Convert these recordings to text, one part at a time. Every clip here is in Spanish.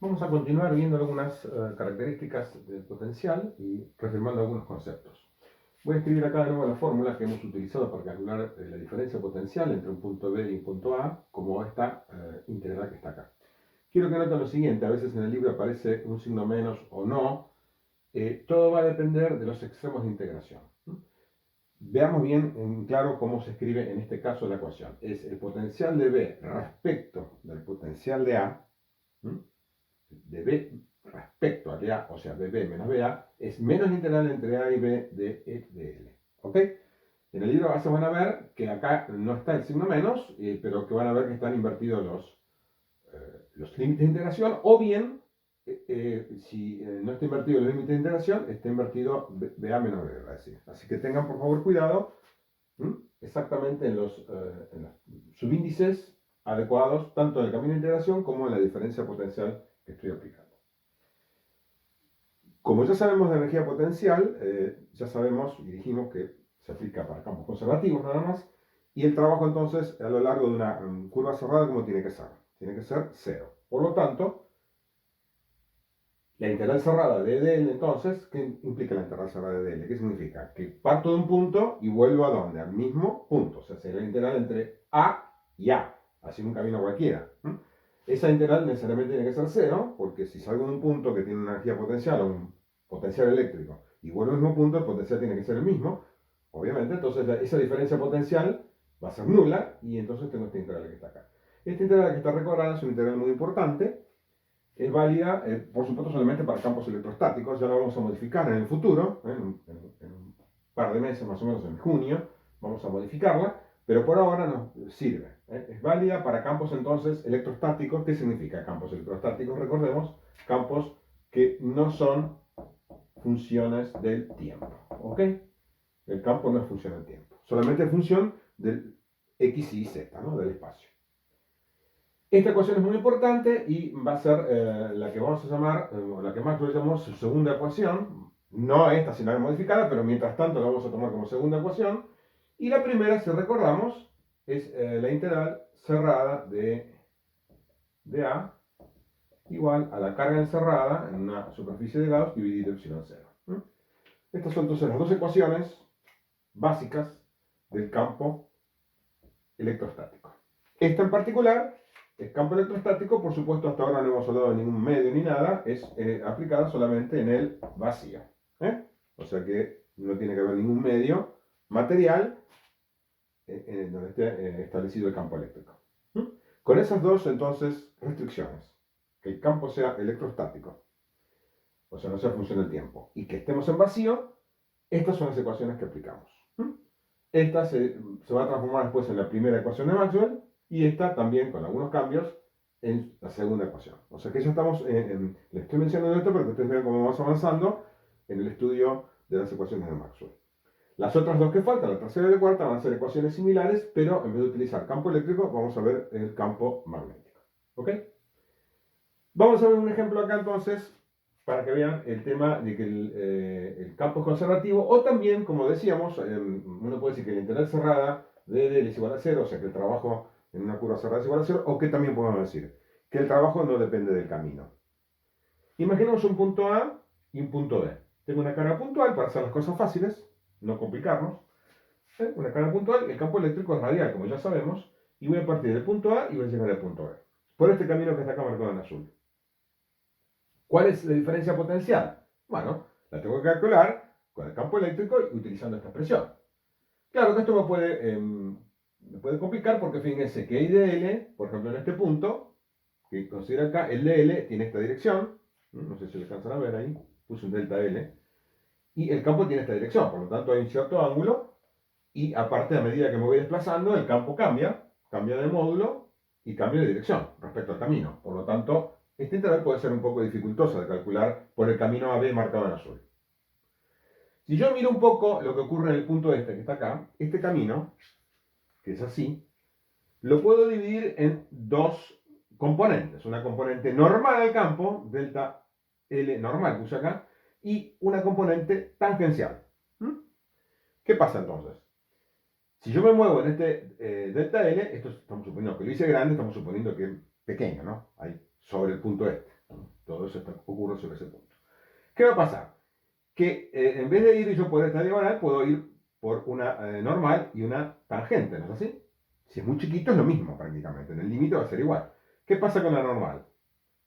Vamos a continuar viendo algunas características del potencial y reafirmando algunos conceptos. Voy a escribir acá de nuevo la fórmula que hemos utilizado para calcular la diferencia potencial entre un punto B y un punto A, como esta integral que está acá. Quiero que noten lo siguiente, a veces en el libro aparece un signo menos o no. Todo va a depender de los extremos de integración. Veamos bien en claro cómo se escribe en este caso la ecuación. Es el potencial de B respecto del potencial de A, de B respecto a de A, o sea, de B menos BA, es menos integral entre A y B de E de L. ¿Ok? En el libro van a ver que acá no está el signo menos, pero que van a ver que están invertidos los límites de integración, o bien, si no está invertido el límite de integración, está invertido BA menos B, va a decir. Así que tengan por favor cuidado exactamente en los subíndices adecuados, tanto en el camino de integración como en la diferencia potencial que estoy aplicando. Como ya sabemos de energía potencial, ya sabemos y dijimos que se aplica para campos conservativos nada más, y el trabajo entonces a lo largo de una curva cerrada, ¿cómo tiene que ser? Tiene que ser cero. Por lo tanto, la integral cerrada de dl entonces, ¿qué implica la integral cerrada de dl? ¿Qué significa? Que parto de un punto y vuelvo a ¿dónde? Al mismo punto. O sea, será la integral entre A y A, así un camino cualquiera. Esa integral necesariamente tiene que ser cero, porque si salgo de un punto que tiene una energía potencial o un potencial eléctrico y vuelvo al mismo punto, el potencial tiene que ser el mismo, obviamente, entonces esa diferencia potencial va a ser nula y entonces tengo esta integral que está acá. Esta integral que está recordada es una integral muy importante, es válida, por supuesto, solamente para campos electrostáticos, ya lo vamos a modificar en el futuro, en un par de meses más o menos, en junio, vamos a modificarla, pero por ahora nos sirve. Es válida para campos entonces electrostáticos. ¿Qué significa campos electrostáticos? Recordemos, campos que no son funciones del tiempo. ¿Ok? El campo no es función del tiempo, solamente es función del x, y, z, ¿no? Del espacio. Esta ecuación es muy importante y va a ser la que vamos a llamar, la que Maxwell llamó su segunda ecuación, no esta sino la modificada, pero mientras tanto la vamos a tomar como segunda ecuación. Y la primera, si recordamos, es la integral cerrada de A igual a la carga encerrada en una superficie de Gauss dividido epsilon 0. Estas son entonces las dos ecuaciones básicas del campo electrostático. Esta en particular, el campo electrostático, por supuesto, hasta ahora no hemos hablado de ningún medio ni nada, es aplicada solamente en el vacío. O sea que no tiene que haber ningún medio material en donde esté establecido el campo eléctrico. Con esas dos, entonces, restricciones, que el campo sea electrostático, o sea, no sea función del tiempo, y que estemos en vacío, estas son las ecuaciones que aplicamos. Esta se va a transformar después en la primera ecuación de Maxwell, y esta también, con algunos cambios, en la segunda ecuación. O sea que ya estamos, les estoy mencionando esto para que ustedes vean cómo vamos avanzando en el estudio de las ecuaciones de Maxwell. Las otras dos que faltan, la tercera y la cuarta, van a ser ecuaciones similares, pero en vez de utilizar campo eléctrico, vamos a ver el campo magnético. ¿Ok? Vamos a ver un ejemplo acá entonces, para que vean el tema de que el campo es conservativo, o también, como decíamos, uno puede decir que la integral cerrada de dl es igual a 0, o sea que el trabajo en una curva cerrada es igual a 0, o que también podemos decir que el trabajo no depende del camino. Imaginemos un punto A y un punto B. Tengo una carga puntual para hacer las cosas fáciles, no complicarnos. Una carga puntual, el campo eléctrico es radial, como ya sabemos, y voy a partir del punto A y voy a llegar al punto B. Por este camino que está acá marcado en azul. ¿Cuál es la diferencia potencial? Bueno, la tengo que calcular con el campo eléctrico y utilizando esta expresión. Claro que esto me puede complicar porque fíjense que I de L, por ejemplo en este punto, que considera acá, el de L tiene esta dirección, no sé si le alcanzan a ver ahí, puse un delta L, y el campo tiene esta dirección, por lo tanto hay un cierto ángulo, y aparte a medida que me voy desplazando, el campo cambia de módulo y cambia de dirección respecto al camino. Por lo tanto, esta integral puede ser un poco dificultosa de calcular por el camino AB marcado en azul. Si yo miro un poco lo que ocurre en el punto este que está acá, este camino, que es así, lo puedo dividir en dos componentes. Una componente normal al campo, delta L normal, puse acá, y una componente tangencial. ¿Qué pasa entonces? Si yo me muevo en este delta L, esto estamos suponiendo que lo hice grande, estamos suponiendo que es pequeño, ¿no? Ahí, sobre el punto este. Todo eso ocurre sobre ese punto. ¿Qué va a pasar? Que en vez de ir yo por esta diagonal, puedo ir por una normal y una tangente, ¿no es así? Si es muy chiquito es lo mismo prácticamente, en el límite va a ser igual. ¿Qué pasa con la normal?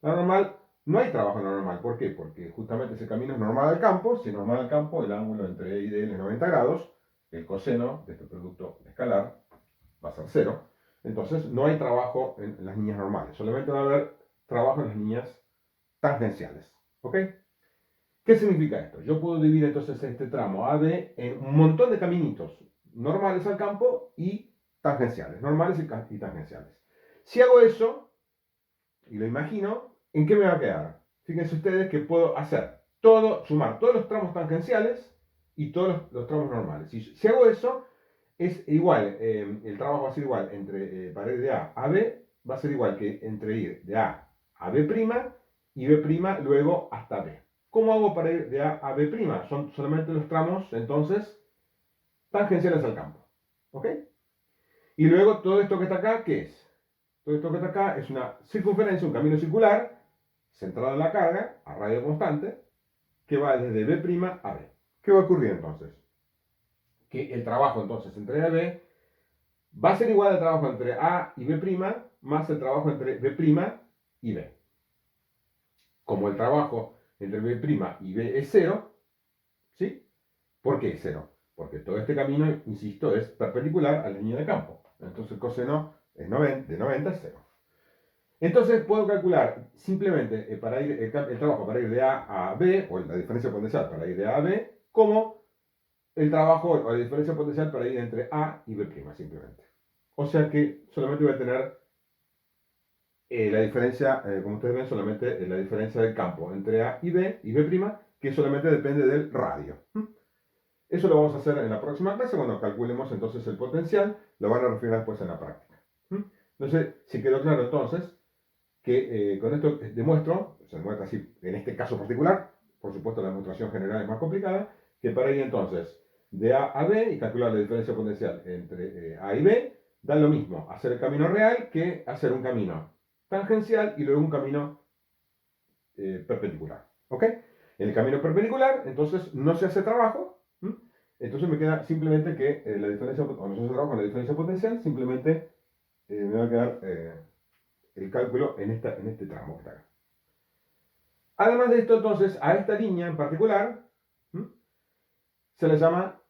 La normal, no hay trabajo en la normal. ¿Por qué? Porque justamente ese camino es normal al campo. Si es normal al campo, el ángulo entre E y D es 90 grados. El coseno de este producto escalar va a ser cero. Entonces no hay trabajo en las líneas normales. Solamente va a haber trabajo en las líneas tangenciales. ¿Ok? ¿Qué significa esto? Yo puedo dividir entonces este tramo AB en un montón de caminitos normales al campo y tangenciales. Normales y tangenciales. Si hago eso, y lo imagino, ¿en qué me va a quedar? Fíjense ustedes que puedo hacer todo, sumar todos los tramos tangenciales y todos los tramos normales. Si hago eso, es igual, el trabajo va a ser igual entre para ir de A a B, va a ser igual que entre ir de A a B' y B' luego hasta B. ¿Cómo hago para ir de A a B'? Son solamente los tramos, entonces, tangenciales al campo. ¿Ok? Y luego todo esto que está acá, ¿qué es? Todo esto que está acá es una circunferencia, un camino circular, centrado en la carga, a radio constante, que va desde B' a B. ¿Qué va a ocurrir entonces? Que el trabajo entonces entre A y B va a ser igual al trabajo entre A y B' más el trabajo entre B' y B. Como el trabajo entre B' y B es cero, ¿sí? ¿Por qué es cero? Porque todo este camino, insisto, es perpendicular a la línea de campo. Entonces el coseno es 90, de 90 es cero. Entonces puedo calcular simplemente para ir, el trabajo para ir de A a B, o la diferencia potencial para ir de A a B, como el trabajo o la diferencia potencial para ir entre A y B' simplemente. O sea que solamente voy a tener la diferencia, como ustedes ven, solamente la diferencia del campo entre A y B', que solamente depende del radio. Eso lo vamos a hacer en la próxima clase cuando calculemos entonces el potencial, lo van a refinar después en la práctica. Entonces, si quedó claro entonces que con esto demuestro, se demuestra así en este caso particular, por supuesto la demostración general es más complicada, que para ir entonces de A a B y calcular la diferencia potencial entre A y B, da lo mismo hacer el camino real que hacer un camino tangencial y luego un camino perpendicular. ¿Ok? En el camino perpendicular, entonces no se hace trabajo, entonces me queda simplemente que la diferencia, o no se hace trabajo con la diferencia potencial, simplemente me va a quedar el cálculo en este tramo que está acá. Además de esto, entonces, a esta línea en particular se le llama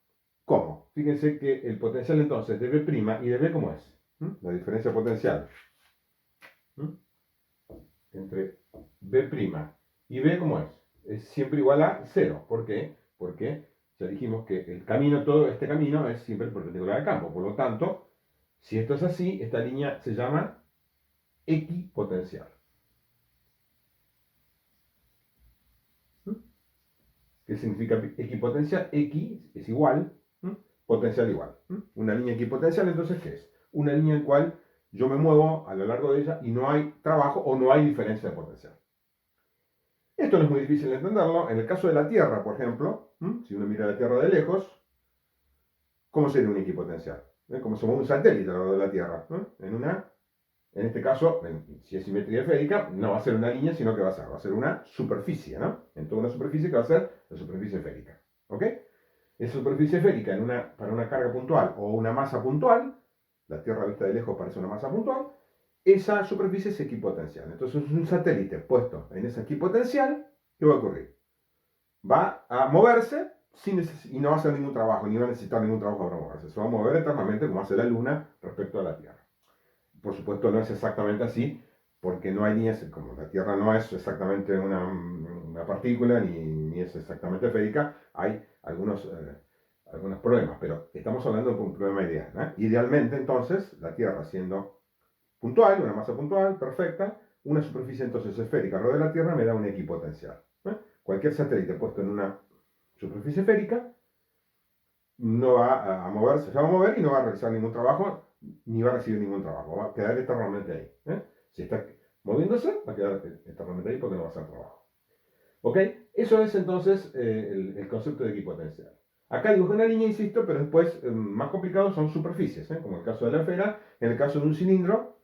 ¿cómo? Fíjense que el potencial entonces de B' y de B, ¿cómo es? La diferencia potencial entre B' y B, ¿cómo es? Es siempre igual a 0. ¿Por qué? Porque ya dijimos que el camino, todo este camino es siempre perpendicular al campo. Por lo tanto, si esto es así, esta línea se llama equipotencial. ¿Qué significa equipotencial? X es igual, potencial igual. Una línea equipotencial, entonces, ¿qué es? Una línea en cual yo me muevo a lo largo de ella y no hay trabajo o no hay diferencia de potencial. Esto no es muy difícil de entenderlo. En el caso de la Tierra, por ejemplo, si uno mira la Tierra de lejos, ¿cómo sería un equipotencial? Como se mueve un satélite alrededor de la Tierra. En este caso, si es simetría esférica, no va a ser una línea, sino que va a ser una superficie, ¿no? En toda una superficie que va a ser la superficie esférica. ¿Ok? Esa superficie esférica para una carga puntual o una masa puntual, la Tierra vista de lejos parece una masa puntual, esa superficie es equipotencial. Entonces un satélite puesto en esa equipotencial, ¿qué va a ocurrir? Va a moverse y no va a hacer ningún trabajo, ni va a necesitar ningún trabajo para moverse. Se va a mover eternamente como hace la Luna respecto a la Tierra. Por supuesto no es exactamente así, porque no hay líneas, como la Tierra no es exactamente una partícula, ni es exactamente esférica, hay algunos problemas, pero estamos hablando de un problema ideal, ¿no? Idealmente, entonces, la Tierra siendo puntual, una masa puntual, perfecta, una superficie entonces esférica alrededor de la Tierra me da un equipotencial. Cualquier satélite puesto en una superficie esférica no va a moverse, se va a mover y no va a realizar ningún trabajo, ni va a recibir ningún trabajo, va a quedar eternamente ahí. Si está moviéndose, va a quedar eternamente ahí porque no va a hacer trabajo. ¿Ok? Eso es entonces el concepto de equipotencial. Acá dibujé una línea, insisto, pero después más complicado son superficies, como el caso de la esfera, en el caso de un cilindro,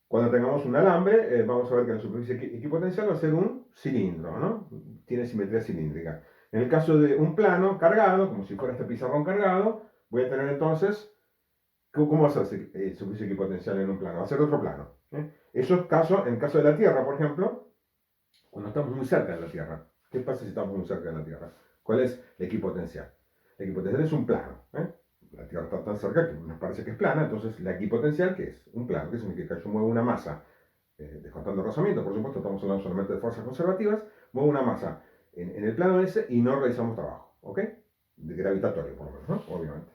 Cuando tengamos un alambre, vamos a ver que la superficie equipotencial va a ser un cilindro, ¿no? Tiene simetría cilíndrica. En el caso de un plano cargado, como si fuera este pizarrón cargado, voy a tener entonces, ¿cómo va a ser superficie equipotencial en un plano? Va a ser otro plano. Eso es en el caso de la Tierra, por ejemplo, cuando estamos muy cerca de la Tierra. ¿Qué pasa si estamos muy cerca de la Tierra? ¿Cuál es la equipotencial? La equipotencial es un plano. La Tierra está tan cerca que nos parece que es plana, entonces la equipotencial, ¿qué es? Un plano, ¿qué significa? Yo muevo una masa, descontando el rozamiento, por supuesto, estamos hablando solamente de fuerzas conservativas, muevo una masa en el plano ese y no realizamos trabajo, ¿ok? De gravitatorio, por lo menos, ¿no? Obviamente.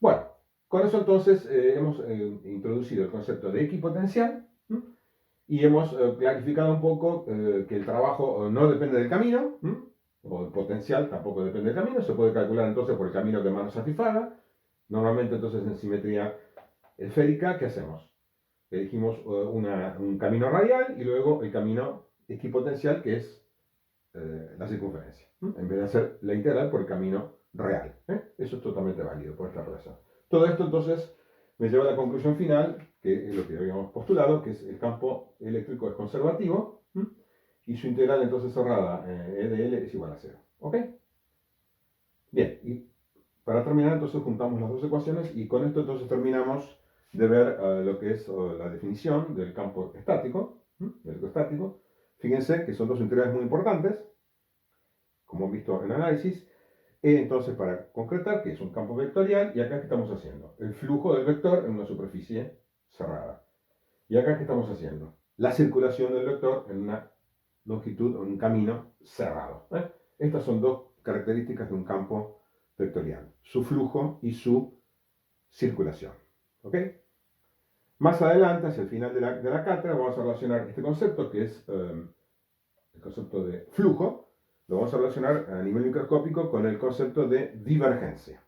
Bueno, con eso entonces hemos introducido el concepto de equipotencial. Y hemos clarificado un poco que el trabajo no depende del camino, o el potencial tampoco depende del camino, se puede calcular entonces por el camino que más nos satisfaga. Normalmente entonces en simetría esférica, ¿qué hacemos? Elegimos un camino radial y luego el camino equipotencial, que es la circunferencia, en vez de hacer la integral por el camino real. Eso es totalmente válido por esta relación. Todo esto entonces me lleva a la conclusión final, que es lo que habíamos postulado, que es el campo eléctrico es conservativo, y su integral entonces cerrada, E de L es igual a 0. ¿Ok? Bien, y para terminar entonces juntamos las dos ecuaciones y con esto entonces terminamos de ver lo que es la definición del campo estático, electrostático. Fíjense que son dos integrales muy importantes, como hemos visto en análisis. Entonces, para concretar, que es un campo vectorial, y acá ¿qué estamos haciendo? El flujo del vector en una superficie cerrada. Y acá ¿qué estamos haciendo? La circulación del vector en una longitud o un camino cerrado. Estas son dos características de un campo vectorial, su flujo y su circulación. ¿Ok? Más adelante, hacia el final de la cátedra, vamos a relacionar este concepto, que es el concepto de flujo, lo vamos a relacionar a nivel microscópico con el concepto de divergencia,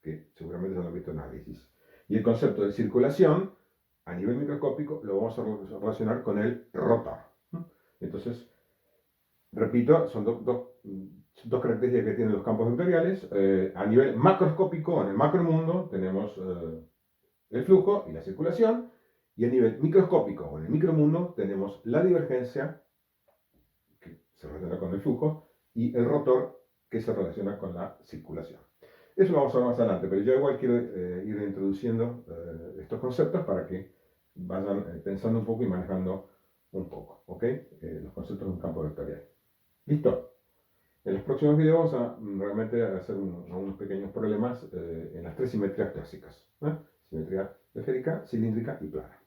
que seguramente ya lo han visto en análisis. Y el concepto de circulación, a nivel microscópico, lo vamos a relacionar con el rotor. Entonces, repito, son dos características que tienen los campos vectoriales. A nivel macroscópico, en el macromundo, tenemos el flujo y la circulación. Y a nivel microscópico, o en el micromundo, tenemos la divergencia, que se relaciona con el flujo, y el rotor, que se relaciona con la circulación. Eso lo vamos a ver más adelante, pero yo igual quiero ir introduciendo estos conceptos para que vayan pensando un poco y manejando un poco, ¿ok? Los conceptos de un campo vectorial. ¿Listo? En los próximos videos vamos a realmente hacer unos pequeños problemas en las tres simetrías clásicas. Simetría esférica, cilíndrica y plana.